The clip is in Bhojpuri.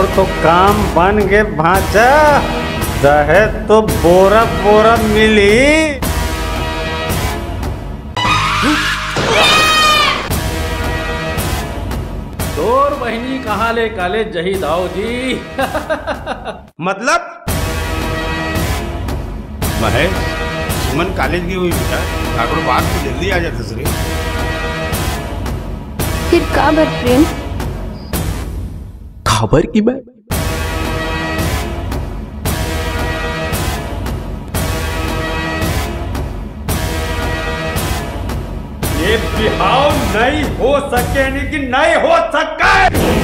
तोर तो काम बन गे भांचा, दहे तो बोरा बोरा मिली। तोर बहनी कहाँ ले काले जही दाऊ जी। मतलब महेश सुमन कॉलेज की हुई बेटा, ठाकुर बात को जल्दी आ जाते सर। फिर का बर प्रेम खबर की बात ये बिहाव नहीं हो सके, नहीं कि नहीं हो सके।